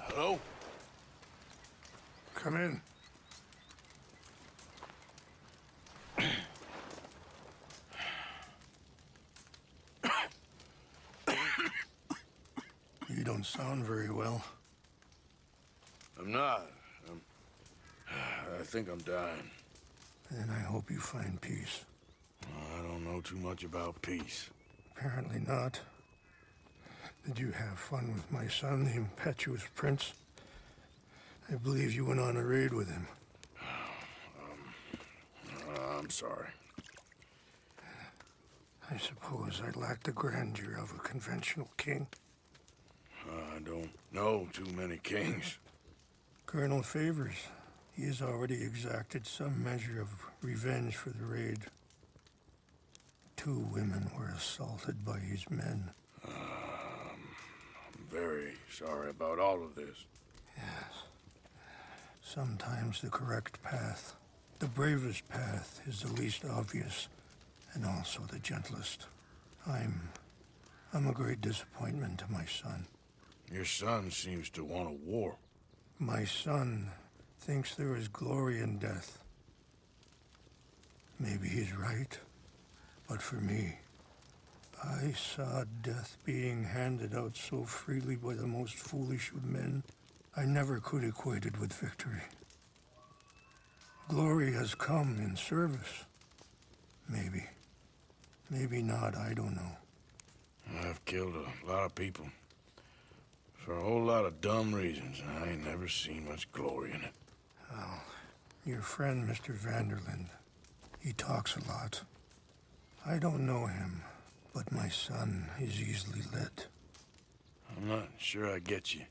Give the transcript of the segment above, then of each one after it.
Hello? Come in. You don't sound very well. I'm not. I think I'm dying. Then I hope you find peace. I don't know too much about peace. Apparently not. Did you have fun with my son, the impetuous prince? I believe you went on a raid with him. I'm sorry. I suppose I lack the grandeur of a conventional king. I don't know too many kings. Colonel Favors, he has already exacted some measure of revenge for the raid. 2 women were assaulted by his men. I'm very sorry about all of this. Yes. Sometimes the correct path, the bravest path, is the least obvious, and also the gentlest. I'm a great disappointment to my son. Your son seems to want a war. My son thinks there is glory in death. Maybe he's right, but for me, I saw death being handed out so freely by the most foolish of men, I never could equate it with victory. Glory has come in service. Maybe. Maybe not, I don't know. I've killed a lot of people. For a whole lot of dumb reasons. I ain't never seen much glory in it. Well, your friend, Mr. Vanderlyn, he talks a lot. I don't know him, but my son is easily led. I'm not sure I get you.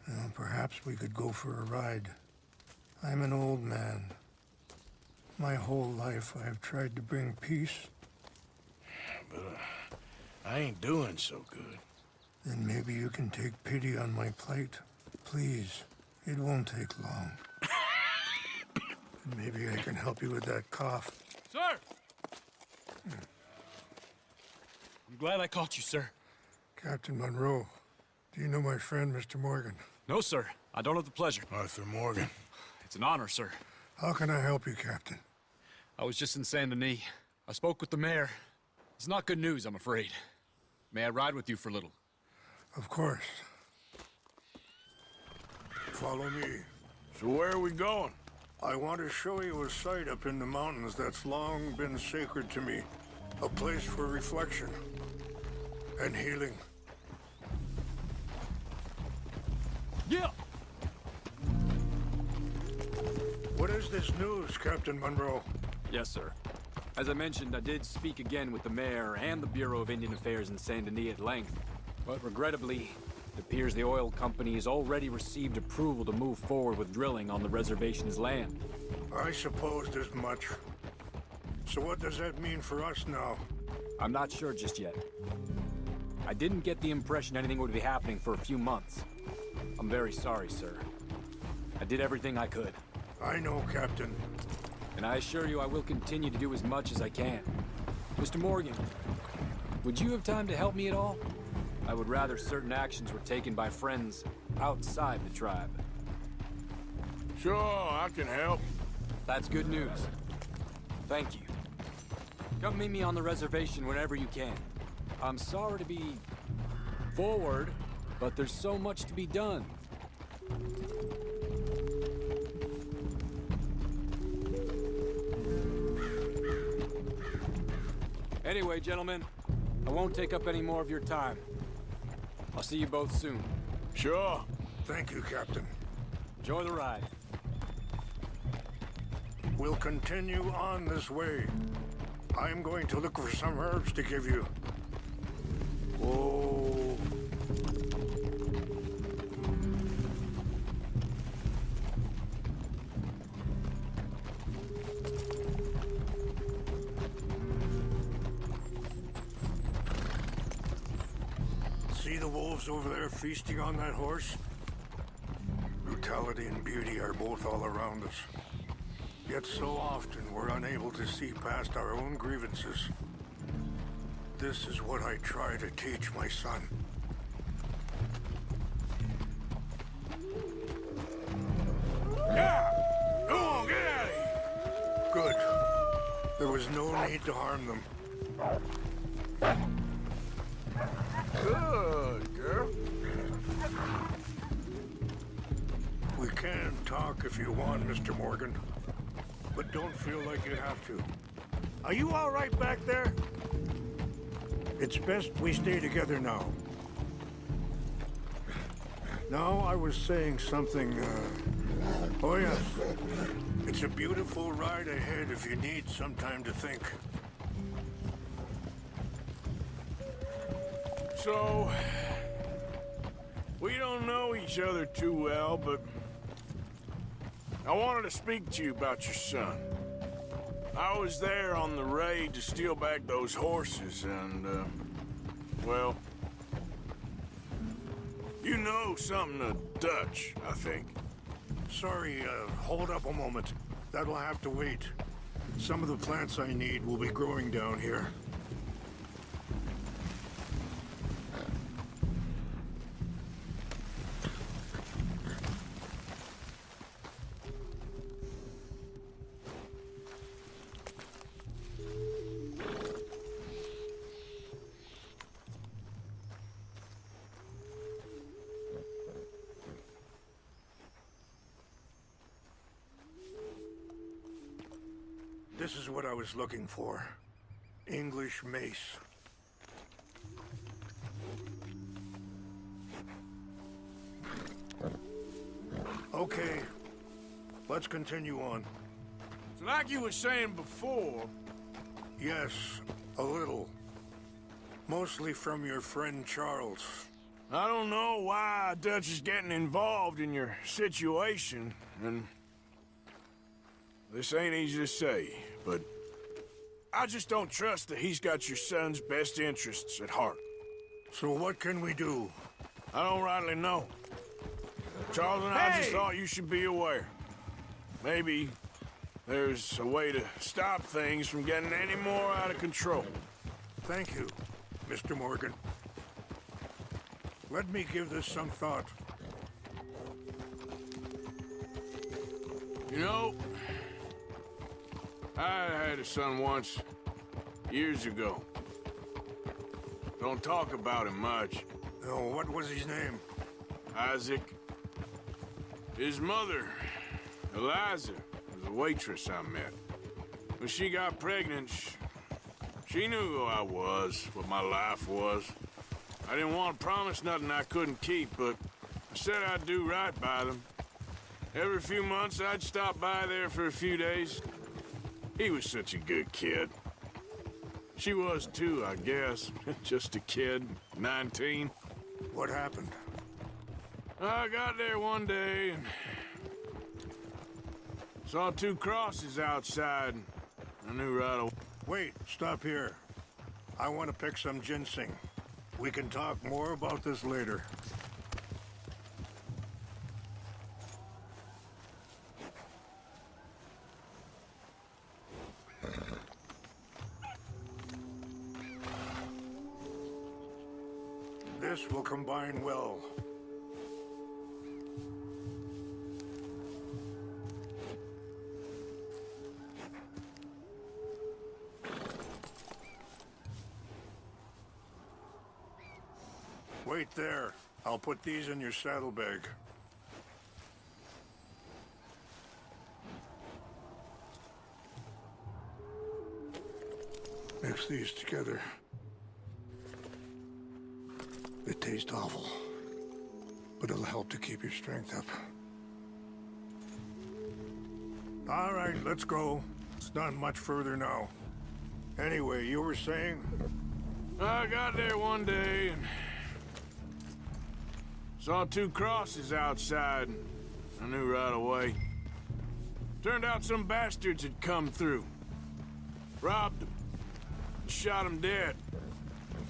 Well, perhaps we could go for a ride. I'm an old man. My whole life I have tried to bring peace. But I ain't doing so good. Then maybe you can take pity on my plight. Please, it won't take long. And maybe I can help you with that cough. Sir! I'm glad I caught you, sir. Captain Monroe, do you know my friend, Mr. Morgan? No, sir. I don't have the pleasure. Arthur Morgan. It's an honor, sir. How can I help you, Captain? I was just in Saint Denis. I spoke with the mayor. It's not good news, I'm afraid. May I ride with you for a little? Of course. Follow me. So where are we going? I want to show you a site up in the mountains that's long been sacred to me. A place for reflection and healing. Yeah! What is this news, Captain Monroe? Yes, sir. As I mentioned, I did speak again with the mayor and the Bureau of Indian Affairs in Saint Denis at length. But regrettably, it appears the oil company has already received approval to move forward with drilling on the reservation's land. I supposed as much. So what does that mean for us now? I'm not sure just yet. I didn't get the impression anything would be happening for a few months. I'm very sorry, sir. I did everything I could. I know, Captain. And I assure you I will continue to do as much as I can. Mr. Morgan, would you have time to help me at all? I would rather certain actions were taken by friends outside the tribe. Sure, I can help. That's good news. Thank you. Come meet me on the reservation whenever you can. I'm sorry to be forward, but there's so much to be done. Anyway, gentlemen, I won't take up any more of your time. I'll see you both soon. Sure. Thank you, Captain. Enjoy the ride. We'll continue on this way. I'm going to look for some herbs to give you. Oh. See the wolves over there feasting on that horse? Brutality and beauty are both all around us. Yet so often we're unable to see past our own grievances. This is what I try to teach my son. was no need to harm them. Good girl. We can talk if you want, Mr. Morgan. But don't feel like you have to. Are you all right back there? It's best we stay together now. Now, I was saying something, Oh, yes. It's a beautiful ride ahead if you need some time to think. So, we don't know each other too well, but I wanted to speak to you about your son. I was there on the raid to steal back those horses, and, well, you know something of Dutch, I think. Sorry, hold up a moment. That'll have to wait. Some of the plants I need will be growing down here. This is what I was looking for. English mace. Okay, let's continue on. So like you were saying before... Yes, a little. Mostly from your friend Charles. I don't know why Dutch is getting involved in your situation, and... this ain't easy to say, but... I just don't trust that he's got your son's best interests at heart. So what can we do? I don't rightly know. Charles and I just thought you should be aware. Maybe there's a way to stop things from getting any more out of control. Thank you, Mr. Morgan. Let me give this some thought. You know, I had a son once, years ago. Don't talk about him much. Oh, what was his name? Isaac. His mother, Eliza, was a waitress I met. When she got pregnant, she knew who I was, what my life was. I didn't want to promise nothing I couldn't keep, but I said I'd do right by them. Every few months, I'd stop by there for a few days. He was such a good kid. She was too, I guess. Just a kid, 19. What happened? I got there one day and saw two crosses outside. I knew right away. Wait, stop here. I want to pick some ginseng. We can talk more about this later. This will combine well. Wait there. I'll put these in your saddlebag. Mix these together. It tastes awful, but it'll help to keep your strength up. All right, let's go. It's not much further now. Anyway, you were saying? I got there one day and saw two crosses outside. I knew right away. Turned out some bastards had come through. Robbed them. Shot them dead.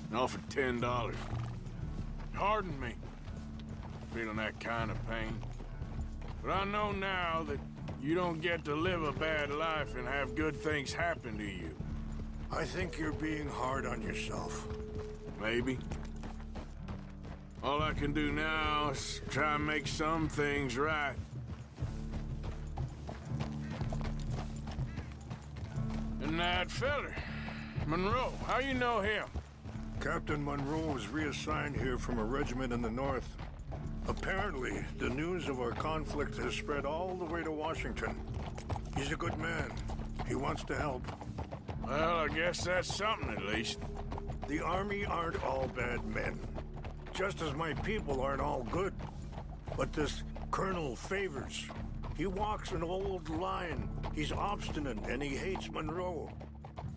And offered $10. Hardened me. Feeling that kind of pain. But I know now that you don't get to live a bad life and have good things happen to you. I think you're being hard on yourself. Maybe. All I can do now is try and make some things right. And And that feller, Monroe, how you know him? Captain Monroe was reassigned here from a regiment in the north. Apparently, the news of our conflict has spread all the way to Washington. He's a good man. He wants to help. Well, I guess that's something at least. The Army aren't all bad men. Just as my people aren't all good. But this Colonel Favors, he walks an old line. He's obstinate and he hates Monroe.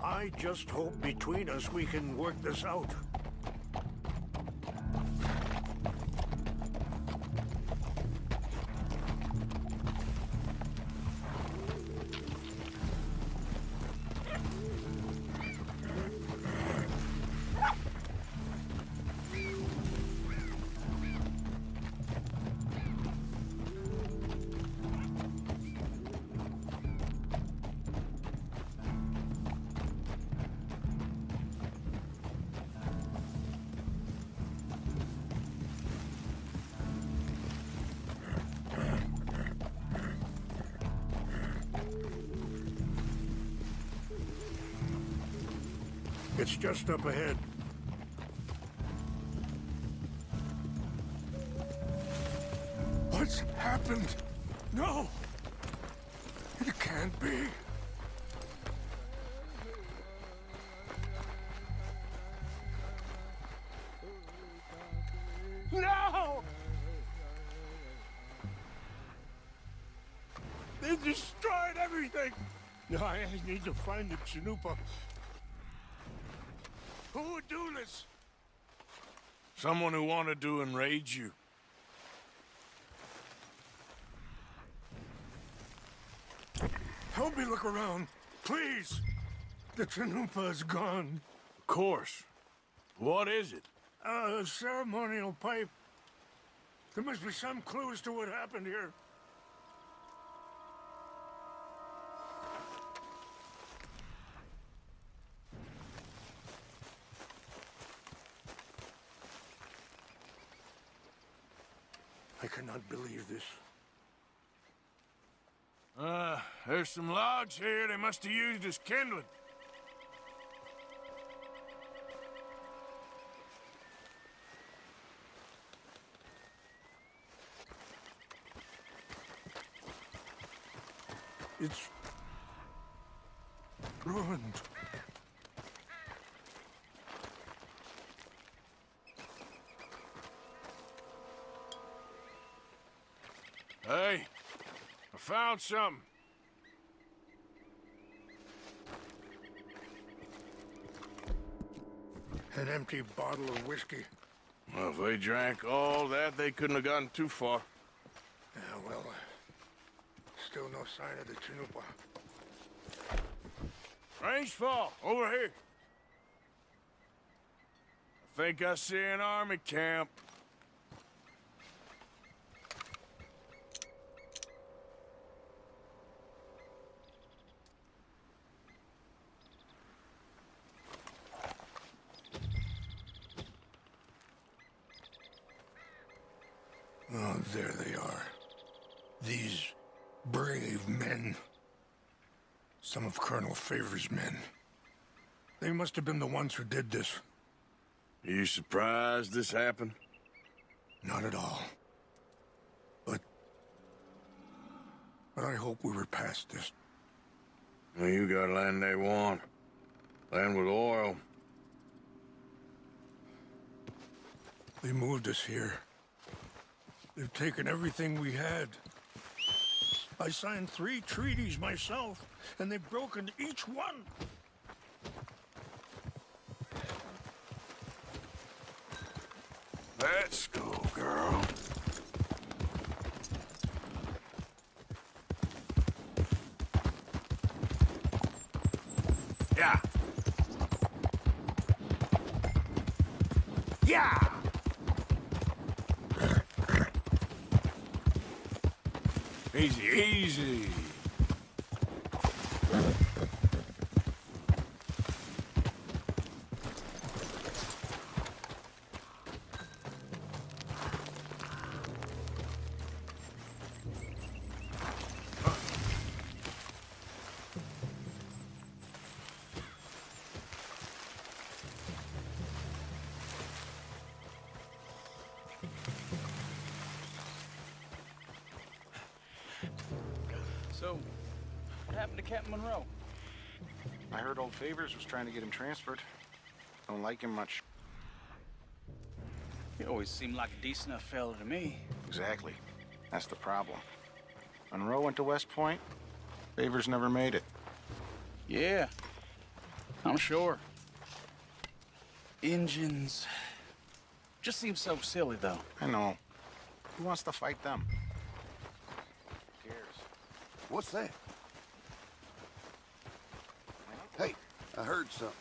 I just hope between us we can work this out. It's just up ahead. What's happened? No! It can't be. No! They destroyed everything! I need to find the Chanupa. Who would do this? Someone who wanted to enrage you. Help me look around, please. The Chanupa is gone. Of course. What is it? A ceremonial pipe. There must be some clues to what happened here. I cannot believe this. There's some logs here they must have used as kindling. It's ruined. Hey, I found something. An empty bottle of whiskey. Well, if they drank all that, they couldn't have gotten too far. Yeah, well, still no sign of the Chanupa. Range fall, over here. I think I see an army camp. Oh, there they are. These brave men. Some of Colonel Favors' men. They must have been the ones who did this. Are you surprised this happened? Not at all. But I hope we were past this. Well, you got land they want. Land with oil. They moved us here. They've taken everything we had. I signed 3 treaties myself, and they've broken each one. Let's go, girl. Yeah. Yeah. Easy, easy. So, what happened to Captain Monroe? I heard old Favors was trying to get him transferred. Don't like him much. He always seemed like a decent enough fella to me. Exactly. That's the problem. Monroe went to West Point. Favors never made it. Yeah, I'm sure. Engines. Just seems so silly, though. I know. Who wants to fight them? Who cares? What's that? Hey, I heard something.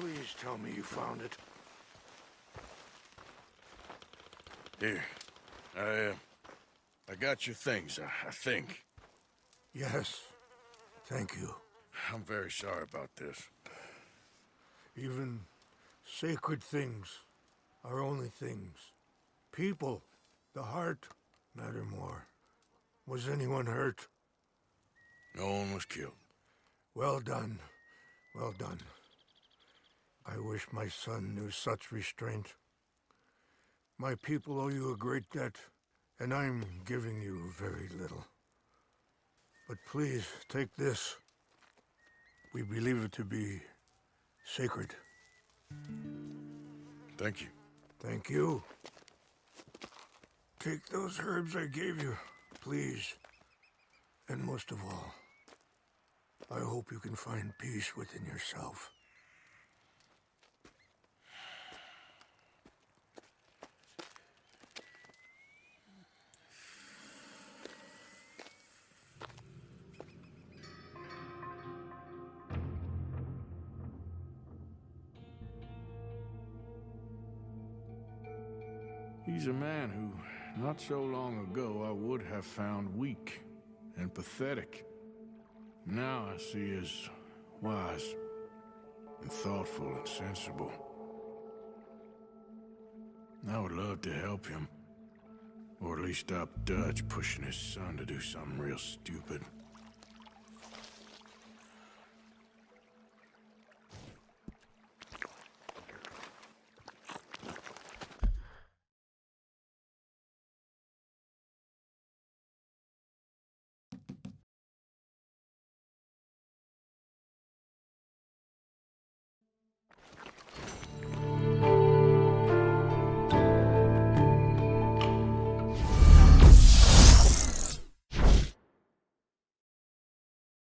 Please tell me you found it. Here. I got your things, I think. Yes. Thank you. I'm very sorry about this. Even sacred things are only things. People, the heart, matter more. Was anyone hurt? No one was killed. Well done. Well done. I wish my son knew such restraint. My people owe you a great debt, and I'm giving you very little. But please, take this. We believe it to be sacred. Thank you. Thank you. Take those herbs I gave you, please. And most of all, I hope you can find peace within yourself. He's a man who, not so long ago, I would have found weak and pathetic. Now I see as wise and thoughtful and sensible. I would love to help him, or at least stop Dutch pushing his son to do something real stupid.